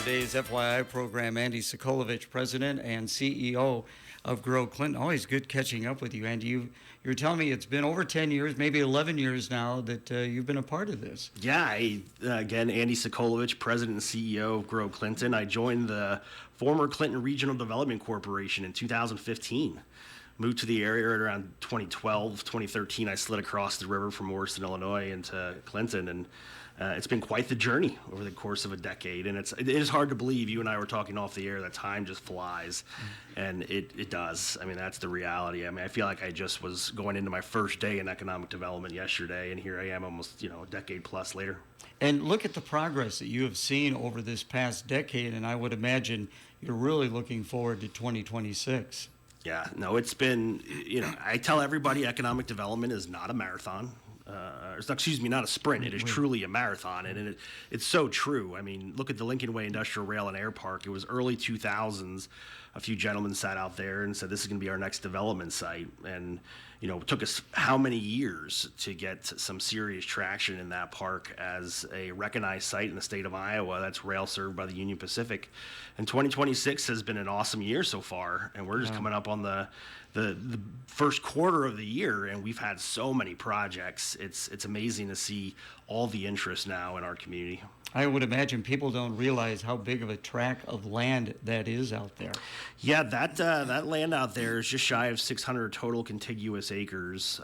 today's FYI program. Andy Sokolovich, President and CEO of Grow Clinton. Always good catching up with you, Andy. You were telling me it's been over 10 years, maybe 11 years now, that you've been a part of this. Yeah, again, Andy Sokolovich, President and CEO of Grow Clinton. I joined the former Clinton Regional Development Corporation in 2015. Moved to the area around 2012, 2013. I slid across the river from Morrison, Illinois into Clinton, and it's been quite the journey over the course of a decade. And it is hard to believe. You and I were talking off the air that time just flies, and it does. I mean, that's the reality. I mean, I feel like I just was going into my first day in economic development yesterday, and here I am almost, a decade plus later. And look at the progress that you have seen over this past decade, and I would imagine you're really looking forward to 2026. Yeah, no, it's been, I tell everybody economic development is not a marathon. Not a sprint. It is truly a marathon, and it's so true. I mean, look at the Lincoln Way Industrial Rail and Air Park. It was early 2000s. A few gentlemen sat out there and said, this is going to be our next development site. And, it took us how many years to get some serious traction in that park as a recognized site in the state of Iowa that's rail served by the Union Pacific. And 2026 has been an awesome year so far, and we're just coming up on the first quarter of the year, and we've had so many projects. It's amazing to see all the interest now in our community. I would imagine people don't realize how big of a tract of land that is out there. Yeah, that land out there is just shy of 600 total contiguous acres.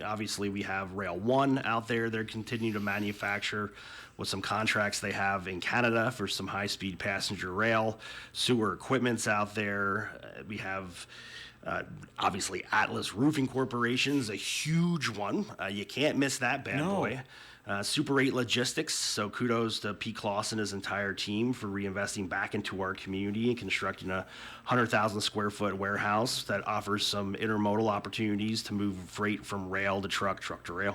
Obviously, we have Rail 1 out there. They're continuing to manufacture with some contracts they have in Canada for some high-speed passenger rail. Sewer equipment's out there. We have obviously Atlas Roofing Corporation's a huge one. You can't miss that bad boy. Super 8 Logistics, so kudos to Pete Claus and his entire team for reinvesting back into our community and constructing a 100,000 square foot warehouse that offers some intermodal opportunities to move freight from rail to truck to rail.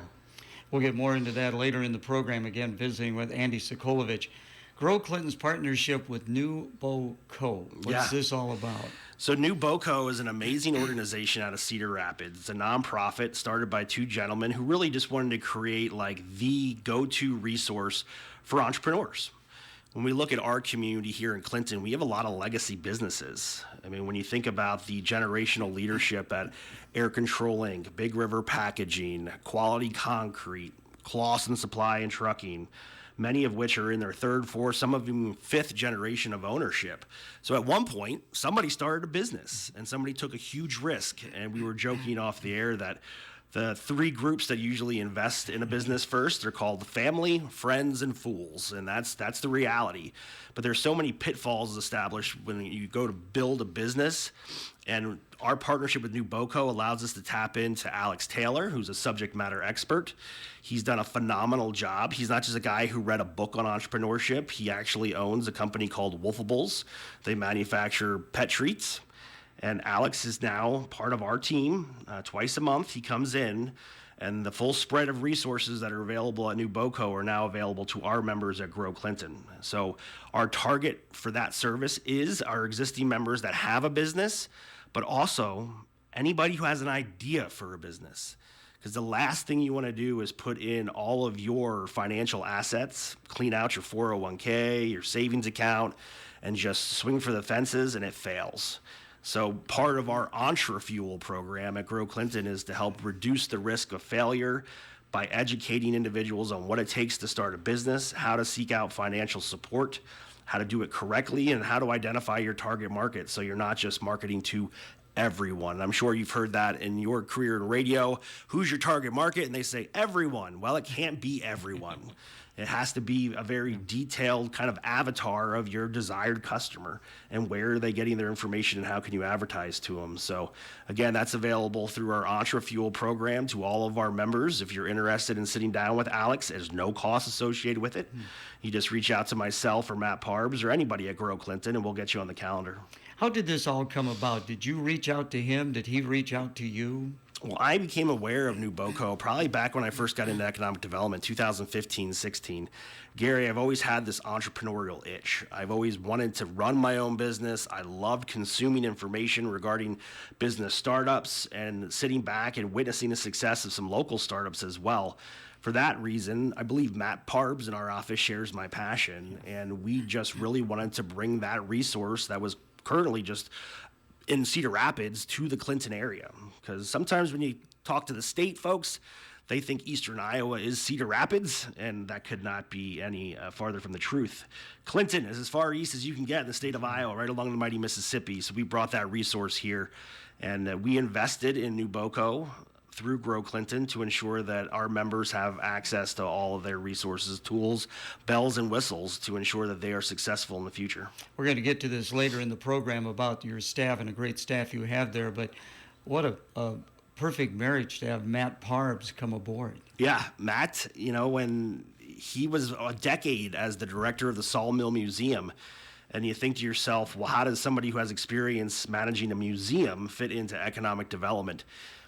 We'll get more into that later in the program, again visiting with Andy Sokolovich. Grow Clinton's partnership with New BoCo. What's this all about? So New BoCo is an amazing organization out of Cedar Rapids. It's a nonprofit started by two gentlemen who really just wanted to create like the go-to resource for entrepreneurs. When we look at our community here in Clinton, we have a lot of legacy businesses. I mean, when you think about the generational leadership at Air Control Inc., Big River Packaging, Quality Concrete, Clausen Supply and Trucking, many of which are in their third, fourth, some of them fifth generation of ownership. So at one point, somebody started a business and somebody took a huge risk. And we were joking off the air that the three groups that usually invest in a business first, they're called family, friends, and fools. And that's the reality. But there's so many pitfalls established when you go to build a business. And our partnership with New BoCo allows us to tap into Alex Taylor, who's a subject matter expert. He's done a phenomenal job. He's not just a guy who read a book on entrepreneurship. He actually owns a company called Wolfables. They manufacture pet treats. And Alex is now part of our team. Twice a month, he comes in, and the full spread of resources that are available at New BoCo are now available to our members at Grow Clinton. So our target for that service is our existing members that have a business, but also anybody who has an idea for a business. Because the last thing you want to do is put in all of your financial assets, clean out your 401k, your savings account, and just swing for the fences, and it fails. So part of our EntreFuel program at Grow Clinton is to help reduce the risk of failure by educating individuals on what it takes to start a business, how to seek out financial support, how to do it correctly, and how to identify your target market so you're not just marketing to everyone. And I'm sure you've heard that in your career in radio. Who's your target market? And they say everyone. Well, it can't be everyone. It has to be a very detailed kind of avatar of your desired customer and where are they getting their information and how can you advertise to them. So again, that's available through our EntreFuel program to all of our members. If you're interested in sitting down with Alex, there's no cost associated with it. You just reach out to myself or Matt Parbs or anybody at Grow Clinton and we'll get you on the calendar. How did this all come about? Did you reach out to him? Did he reach out to you? Well, I became aware of New Boco probably back when I first got into economic development, 2015, 16. Gary, I've always had this entrepreneurial itch. I've always wanted to run my own business. I loved consuming information regarding business startups and sitting back and witnessing the success of some local startups as well. For that reason, I believe Matt Parbs in our office shares my passion, and we just really wanted to bring that resource that was currently just in Cedar Rapids to the Clinton area. Because sometimes when you talk to the state folks, they think Eastern Iowa is Cedar Rapids, and that could not be any farther from the truth. Clinton is as far east as you can get in the state of Iowa, right along the mighty Mississippi. So we brought that resource here, and we invested in New Boco through Grow Clinton to ensure that our members have access to all of their resources, tools, bells, and whistles to ensure that they are successful in the future. We're going to get to this later in the program about your staff and a great staff you have there, but what a perfect marriage to have Matt Parbs come aboard. Yeah, Matt, when he was a decade as the director of the Sawmill Museum, and you think to yourself, well, how does somebody who has experience managing a museum fit into economic development?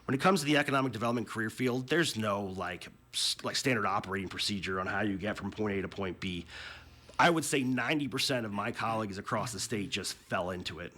When it comes to the economic development career field, there's no like standard operating procedure on how you get from point A to point B. I would say 90% of my colleagues across the state just fell into it,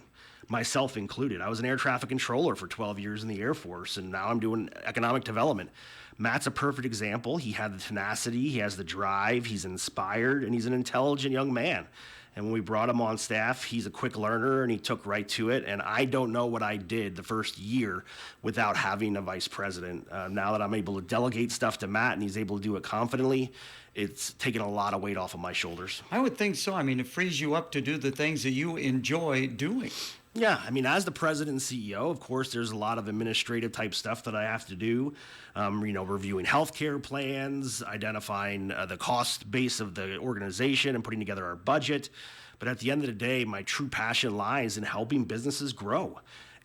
myself included. I was an air traffic controller for 12 years in the Air Force, and now I'm doing economic development. Matt's a perfect example. He had the tenacity, he has the drive, he's inspired, and he's an intelligent young man. And when we brought him on staff, he's a quick learner and he took right to it. And I don't know what I did the first year without having a vice president. Now that I'm able to delegate stuff to Matt and he's able to do it confidently, it's taken a lot of weight off of my shoulders. I would think so. I mean, it frees you up to do the things that you enjoy doing. Yeah, I mean, as the president and CEO, of course, there's a lot of administrative type stuff that I have to do. Reviewing healthcare plans, identifying the cost base of the organization, and putting together our budget. But at the end of the day, my true passion lies in helping businesses grow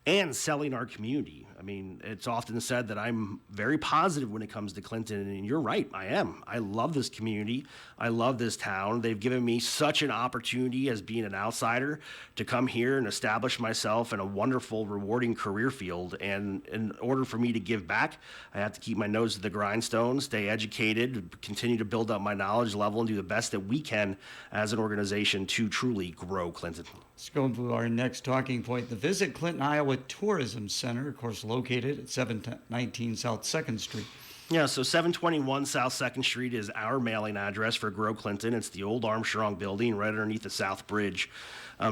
and selling our community. I mean, it's often said that I'm very positive when it comes to Clinton, and you're right, I am. I love this community. I love this town. They've given me such an opportunity as being an outsider to come here and establish myself in a wonderful, rewarding career field. And in order for me to give back, I have to keep my nose to the grindstone, stay educated, continue to build up my knowledge level, and do the best that we can as an organization to truly grow Clinton. Let's go to our next talking point. The Visit Clinton, Iowa Tourism Center, of course, located at 719 South 2nd Street. Yeah, so 721 South 2nd Street is our mailing address for Grow Clinton. It's the old Armstrong building right underneath the South Bridge.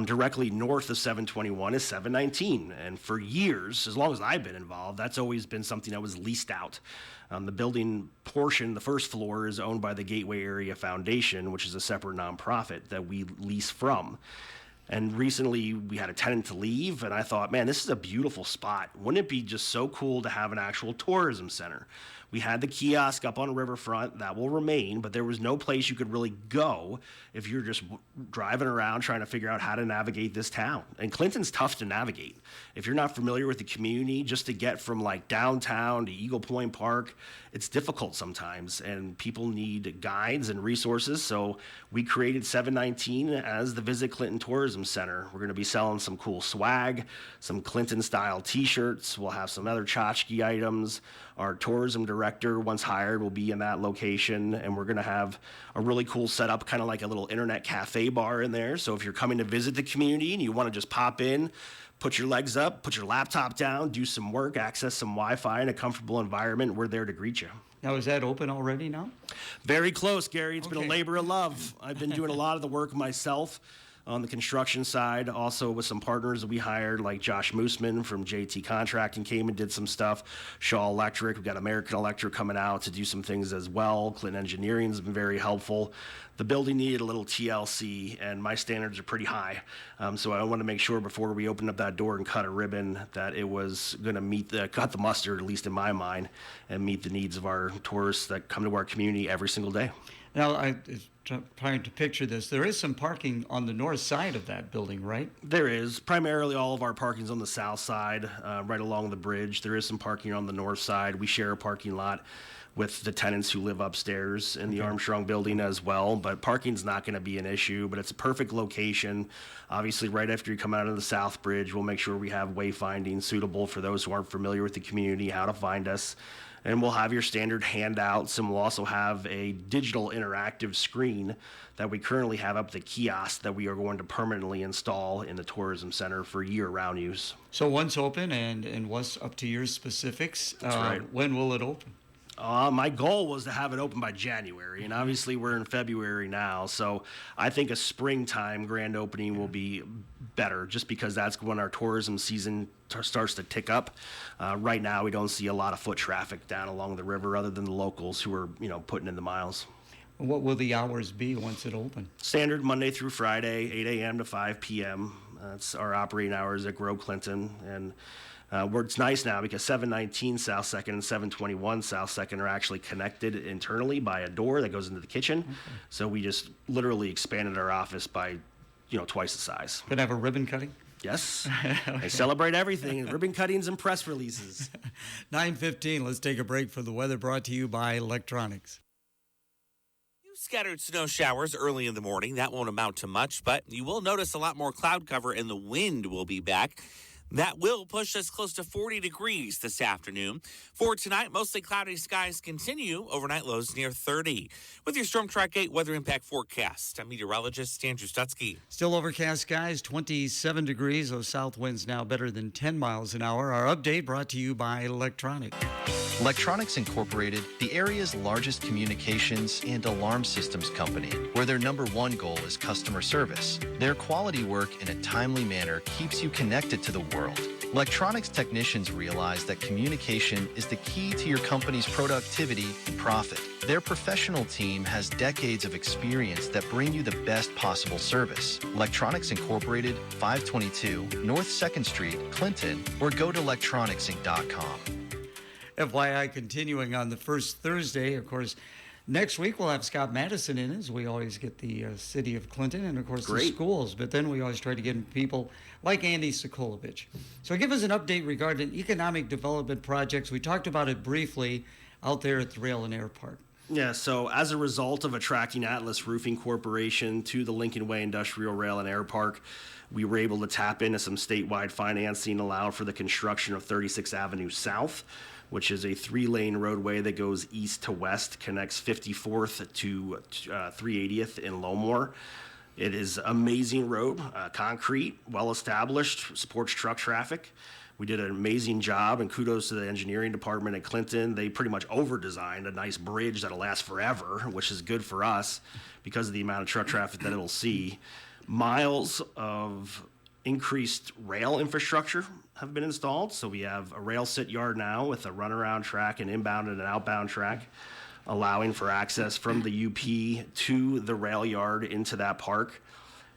Directly north of 721 is 719. And for years, as long as I've been involved, that's always been something that was leased out. The building portion, the first floor, is owned by the Gateway Area Foundation, which is a separate nonprofit that we lease from. And recently we had a tenant to leave, and I thought, man, this is a beautiful spot. Wouldn't it be just so cool to have an actual tourism center? We had the kiosk up on Riverfront. That will remain, but there was no place you could really go if you're just driving around trying to figure out how to navigate this town. And Clinton's tough to navigate. If you're not familiar with the community, just to get from like downtown to Eagle Point Park, it's difficult sometimes, and people need guides and resources. So we created 719 as the Visit Clinton Tourism Center. We're going to be selling some cool swag, some Clinton-style T-shirts. We'll have some other tchotchke items. Our tourism director, once hired, will be in that location, and we're going to have a really cool setup, kind of like a little internet cafe bar in there. So if you're coming to visit the community and you want to just pop in, put your legs up, put your laptop down, do some work, access some Wi-Fi in a comfortable environment, we're there to greet you. Now, is that open already now? Very close, Gary. It's been Okay. a labor of love. I've been doing a lot of the work myself on the construction side, also with some partners that we hired, like Josh Mooseman from JT Contracting came and did some stuff. Shaw Electric, we've got American Electric coming out to do some things as well. Clinton Engineering has been very helpful. The building needed a little TLC, and my standards are pretty high. So I want to make sure before we open up that door and cut a ribbon that it was going to cut the mustard, at least in my mind, and meet the needs of our tourists that come to our community every single day. Now, I was trying to picture this. There is some parking on the north side of that building, right? There is. Primarily all of our parking's on the south side, right along the bridge. There is some parking on the north side. We share a parking lot with the tenants who live upstairs in the Armstrong building as well. But parking's not going to be an issue, but it's a perfect location. Obviously, right after you come out of the South Bridge, we'll make sure we have wayfinding suitable for those who aren't familiar with the community, how to find us. And we'll have your standard handouts, and we'll also have a digital interactive screen that we currently have up the kiosk that we are going to permanently install in the tourism center for year-round use. So once open, and what's up to your specifics? That's right. When will it open? My goal was to have it open by January, and obviously we're in February now, so I think a springtime grand opening will be better, just because that's when our tourism season starts to tick up. Right now, we don't see a lot of foot traffic down along the river, other than the locals who are, putting in the miles. What will the hours be once it opens? Standard Monday through Friday, 8 a.m. to 5 p.m. That's our operating hours at Grow Clinton, and where it's nice now because 719 South 2nd and 721 South 2nd are actually connected internally by a door that goes into the kitchen. Okay. So we just literally expanded our office by, twice the size. Could I have a ribbon cutting? Yes. Okay. I celebrate everything, ribbon cuttings and press releases. 9:15, let's take a break for the weather, brought to you by Electronics. Scattered snow showers early in the morning. That won't amount to much, but you will notice a lot more cloud cover and the wind will be back. That will push us close to 40 degrees this afternoon. For tonight, mostly cloudy skies continue. Overnight lows near 30. With your Storm Track 8 weather impact forecast, I'm meteorologist Andrew Stutzky. Still overcast skies, 27 degrees. Those south winds now better than 10 miles an hour. Our update brought to you by Electronic. Electronics Incorporated, the area's largest communications and alarm systems company, where their number one goal is customer service. Their quality work in a timely manner keeps you connected to the world. Electronics technicians realize that communication is the key to your company's productivity and profit. Their professional team has decades of experience that bring you the best possible service. Electronics Incorporated, 522 North 2nd Street, Clinton, or go to electronicsinc.com. FYI, continuing on the first Thursday, of course, next week we'll have Scott Madison in, as we always get the city of Clinton and, of course, the schools. But then we always try to get people like Andy Sokolovich. So give us an update regarding economic development projects. We talked about it briefly out there at the Rail and Air Park. Yeah, so as a result of attracting Atlas Roofing Corporation to the Lincoln Way Industrial Rail and Air Park, we were able to tap into some statewide financing allowed for the construction of 36th Avenue South, which is a 3-lane roadway that goes east to west, connects 54th to 380th in Lowmore. It is amazing road, concrete, well-established, supports truck traffic. We did an amazing job, and kudos to the engineering department at Clinton. They pretty much over-designed a nice bridge that'll last forever, which is good for us because of the amount of truck traffic that it'll see. Miles of increased rail infrastructure have been installed. So we have a rail sit yard now with a runaround track, an inbound and an outbound track, allowing for access from the UP to the rail yard into that park.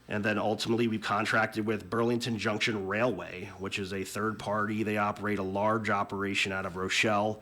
And then ultimately we've contracted with Burlington Junction Railway, which is a third party. They operate a large operation out of Rochelle,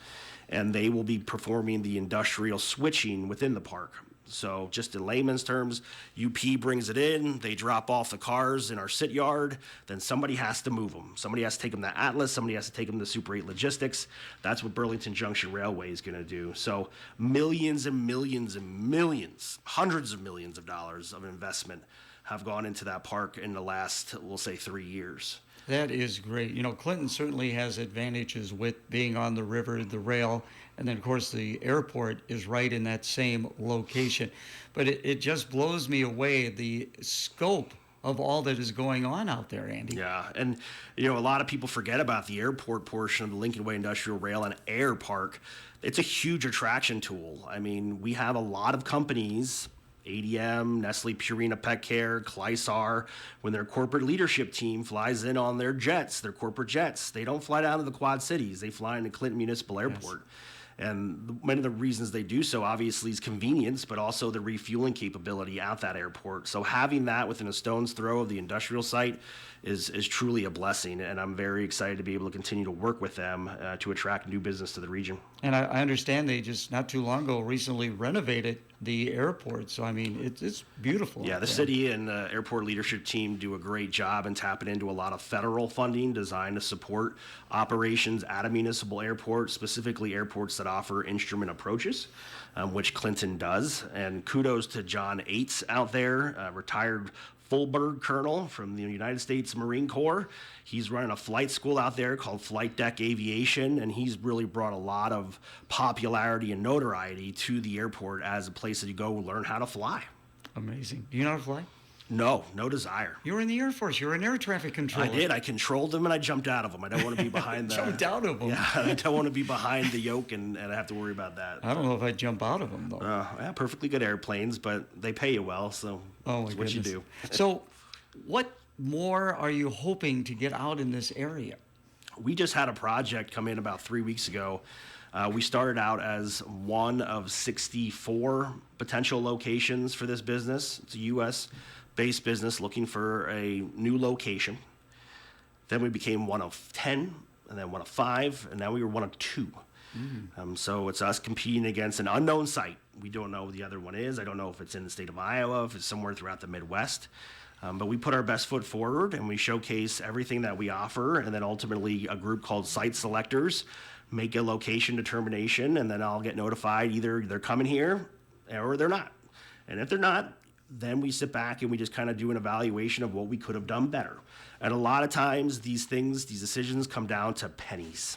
and they will be performing the industrial switching within the park. So just in layman's terms, UP brings it in, they drop off the cars in our sit yard, then somebody has to move them. Somebody has to take them to Atlas, somebody has to take them to Super 8 Logistics. That's what Burlington Junction Railway is going to do. So millions and millions and millions, hundreds of millions of dollars of investment have gone into that park in the last, we'll say, 3 years. That is great. You know, Clinton certainly has advantages with being on the river, the rail, and then, of course, the airport is right in that same location. But it just blows me away, the scope of all that is going on out there, Andy. Yeah, and, a lot of people forget about the airport portion of the Lincoln Way Industrial Rail and Air Park. It's a huge attraction tool. I mean, we have a lot of companies, ADM, Nestle Purina Pet Care, Clysar, when their corporate leadership team flies in on their jets, their corporate jets, they don't fly down to the Quad Cities. They fly into Clinton Municipal Airport. Yes. And one of the reasons they do so, obviously, is convenience, but also the refueling capability at that airport. So having that within a stone's throw of the industrial site is truly a blessing, and I'm very excited to be able to continue to work with them to attract new business to the region. And I understand they just, not too long ago, recently renovated the airport. So, I mean, it's beautiful. Yeah, the city and the airport leadership team do a great job in tapping into a lot of federal funding designed to support operations at a municipal airport, specifically airports that offer instrument approaches, which Clinton does. And kudos to John Aites out there, retired full bird colonel from the United States Marine Corps. He's running a flight school out there called Flight Deck Aviation, and he's really brought a lot of popularity and notoriety to the airport as a place that you go learn how to fly. Amazing. Do you know how to fly? No desire. You were in the Air Force. You were an air traffic controller. I did. I controlled them and I jumped out of them. I don't want to be behind the... Jumped out of them? Yeah, I don't want to be behind the yoke and I have to worry about that. I don't know if I'd jump out of them, though. Yeah, perfectly good airplanes, but they pay you well, so that's what you do. So what more are you hoping to get out in this area? We just had a project come in about 3 weeks ago. We started out as one of 64 potential locations for this business. It's a U.S.-based business looking for a new location. Then we became one of 10, and then one of 5, and now we were one of 2. So it's us competing against an unknown site. We don't know what the other one is. I don't know if it's in the state of Iowa, if it's somewhere throughout the Midwest. But we put our best foot forward and we showcase everything that we offer. And then ultimately a group called site selectors make a location determination. And then I'll get notified either they're coming here or they're not. And if they're not, then we sit back and we just kind of do an evaluation of what we could have done better. And a lot of times these decisions come down to pennies.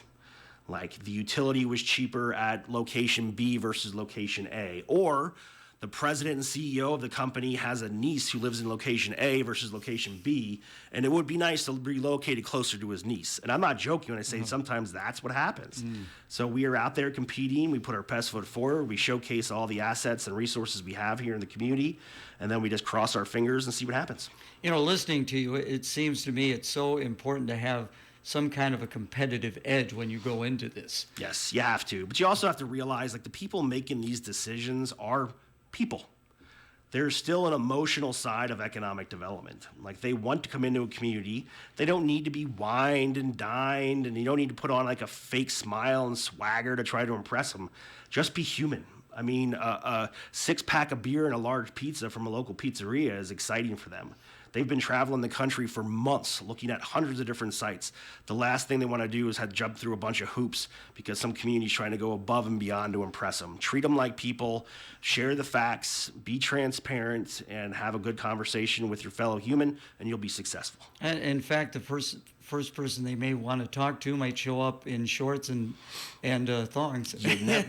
Like the utility was cheaper at location B versus location A, or the president and CEO of the company has a niece who lives in location A versus location B, and it would be nice to relocate it closer to his niece. And I'm not joking when I say sometimes that's what happens. So we are out there competing. We put our best foot forward. We showcase all the assets and resources we have here in the community, and then we just cross our fingers and see what happens. You know, listening to you, it seems to me it's so important to have some kind of a competitive edge when you go into this. Yes, you have to. But you also have to realize, like, the people making these decisions are people. There's still an emotional side of economic development. Like, they want to come into a community. They don't need to be wined and dined, and you don't need to put on like a fake smile and swagger to try to impress them. Just be human. I mean, a 6-pack of beer and a large pizza from a local pizzeria is exciting for them. They've been traveling the country for months looking at hundreds of different sites. The last thing they want to do is have to jump through a bunch of hoops because some community's trying to go above and beyond to impress them. Treat them like people, share the facts, be transparent, and have a good conversation with your fellow human, and you'll be successful. And in fact, the first person they may want to talk to might show up in shorts and thongs.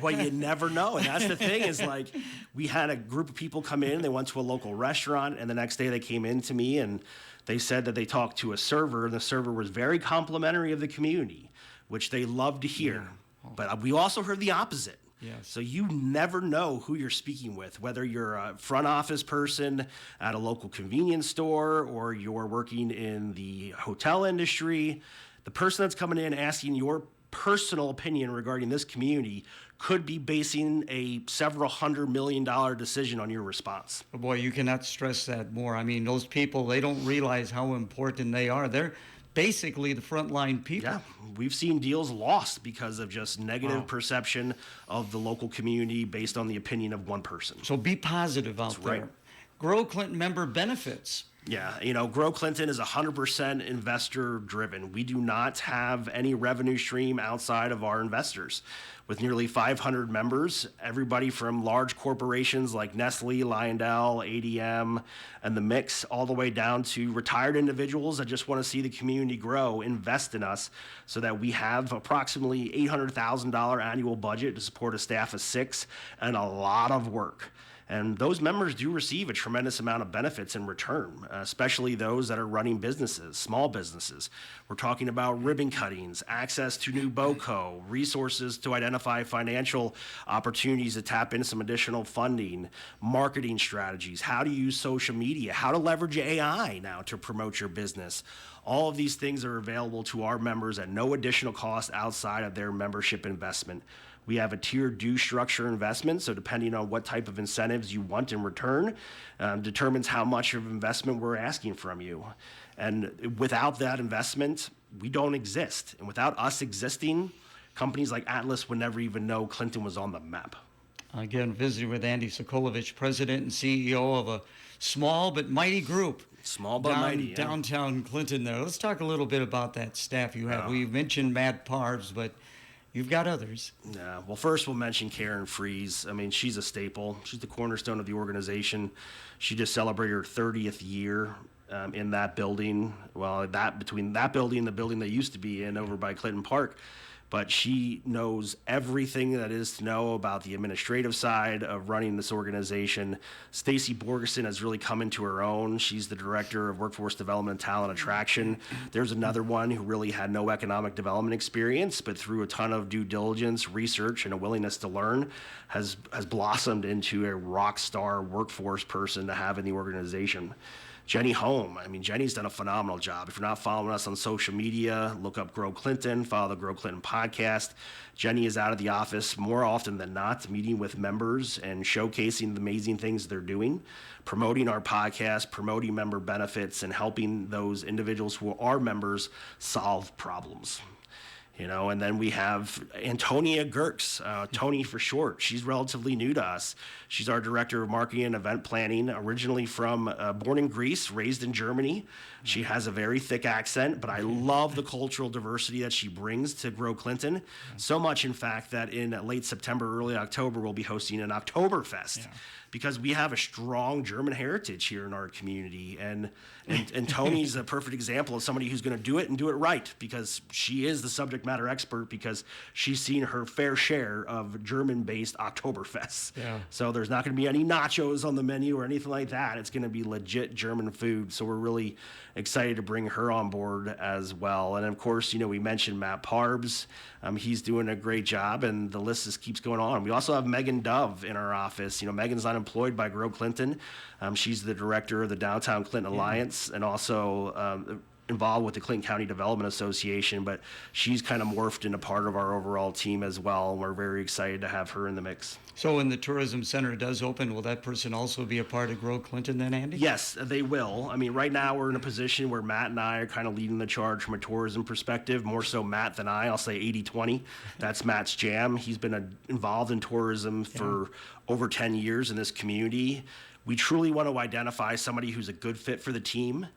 Well, you never know. And that's the thing is, like, we had a group of people come in, they went to a local restaurant, and the next day they came in to me and they said that they talked to a server, and the server was very complimentary of the community, which they love to hear. Yeah. But we also heard the opposite. Yes. So you never know who you're speaking with, whether you're a front office person at a local convenience store or you're working in the hotel industry. The person that's coming in asking your personal opinion regarding this community could be basing a several $100 million decision on your response. Oh boy, you cannot stress that more. I mean, those people, they don't realize how important they are. They're basically the frontline people. Yeah, we've seen deals lost because of just negative perception of the local community based on the opinion of one person. So be positive out there. Right. Grow Clinton member benefits. Yeah, you know, Grow Clinton is 100% investor driven. We do not have any revenue stream outside of our investors. With nearly 500 members, everybody from large corporations like Nestle, Lyondell, ADM, and the Mix, all the way down to retired individuals that just want to see the community grow, invest in us so that we have approximately $800,000 annual budget to support a staff of 6 and a lot of work. And those members do receive a tremendous amount of benefits in return, especially those that are running businesses, small businesses. We're talking about ribbon cuttings, access to new BOCO, resources to identify financial opportunities to tap into some additional funding, marketing strategies, how to use social media, how to leverage AI now to promote your business. All of these things are available to our members at no additional cost outside of their membership investment. We have a tiered due structure investment, so depending on what type of incentives you want in return, determines how much of investment we're asking from you. And without that investment, we don't exist. And without us existing, companies like Atlas would never even know Clinton was on the map. Again, visiting with Andy Sokolovich, president and CEO of a small but mighty group. Small but mighty, yeah. Downtown Clinton there. Let's talk a little bit about that staff you have. We've mentioned Matt Parves, but You've got others. Yeah. Well, first we'll mention Karen Fries. I mean, she's a staple. She's the cornerstone of the organization. She just celebrated her 30th year in that building. Well, between that building and the building they used to be in over by Clinton Park. But she knows everything that is to know about the administrative side of running this organization. Stacy Borgeson has really come into her own. She's the director of workforce development and talent attraction. There's another one who really had no economic development experience, but through a ton of due diligence, research, and a willingness to learn, has blossomed into a rock star workforce person to have in the organization. Jenny Holm. I mean, Jenny's done a phenomenal job. If you're not following us on social media, look up Grow Clinton, follow the Grow Clinton podcast. Jenny is out of the office more often than not, meeting with members and showcasing the amazing things they're doing, promoting our podcast, promoting member benefits, and helping those individuals who are members solve problems. You know, and then we have Antonia Gerks, Tony for short. She's relatively new to us. She's our director of marketing and event planning, originally from born in Greece, raised in Germany. She has a very thick accent, but I love the cultural diversity that she brings to Grow Clinton. So much, in fact, that in late September, early October, we'll be hosting an Oktoberfest. Because we have a strong German heritage here in our community. And Tony's a perfect example of somebody who's going to do it and do it right, because she is the subject matter expert, because she's seen her fair share of German-based Oktoberfests. Yeah. So there's not going to be any nachos on the menu or anything like that. It's going to be legit German food. So we're really excited to bring her on board as well. And of course, you know, we mentioned Matt Parbs. He's doing a great job, and the list just keeps going on. We also have Megan Dove in our office. You know, Megan's not employed by Grow Clinton. She's the director of the Downtown Clinton Alliance, and also involved with the Clinton County Development Association, but she's kind of morphed into part of our overall team as well, and we're very excited to have her in the mix. So when the tourism center does open, will that person also be a part of Grow Clinton then, Andy? Yes, they will. I mean, right now we're in a position where Matt and I are kind of leading the charge from a tourism perspective, more so Matt than I. I'll say 80-20. That's Matt's jam. He's been involved in tourism for over 10 years in this community. We truly want to identify somebody who's a good fit for the team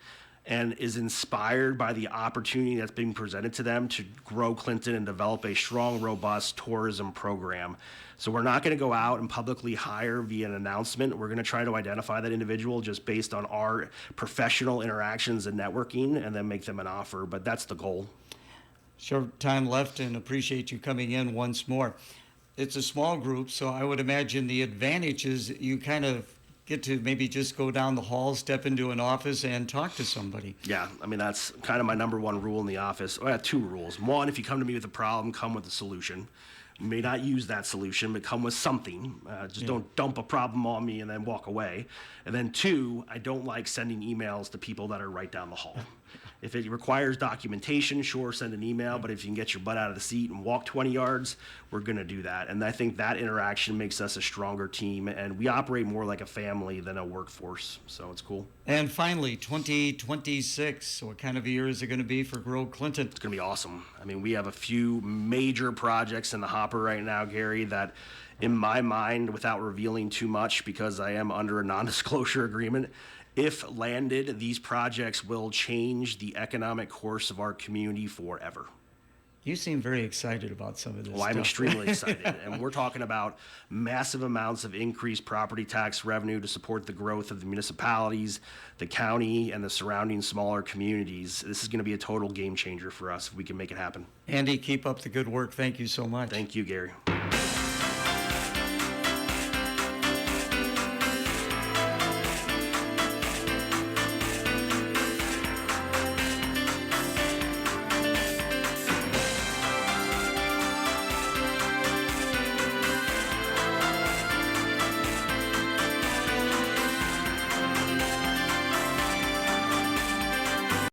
and is inspired by the opportunity that's being presented to them to grow Clinton and develop a strong, robust tourism program. So we're not going to go out and publicly hire via an announcement. We're going to try to identify that individual just based on our professional interactions and networking, and then make them an offer. But that's the goal. Short time left, and appreciate you coming in once more. It's a small group, so I would imagine the advantage is you kind of get to maybe just go down the hall, step into an office, and talk to somebody. Yeah, I mean, that's kind of my number one rule in the office. I have two rules. One, if you come to me with a problem, come with a solution. You may not use that solution, but come with something. Don't dump a problem on me and then walk away. And then two, I don't like sending emails to people that are right down the hall. If it requires documentation, sure, send an email, but if you can get your butt out of the seat and walk 20 yards, we're going to do that. And I think that interaction makes us a stronger team, and we operate more like a family than a workforce, so it's cool. And finally, 2026, what kind of a year is it going to be for Grow Clinton? It's going to be awesome. I mean, we have a few major projects in the hopper right now, Gary, that in my mind, without revealing too much because I am under a non-disclosure agreement, if landed, these projects will change the economic course of our community forever. You seem very excited about some of this Well, I'm stuff. extremely excited. And we're talking about massive amounts of increased property tax revenue to support the growth of the municipalities, the county, and the surrounding smaller communities. This is going to be a total game changer for us if we can make it happen. Andy, keep up the good work. Thank you so much. Thank you, Gary.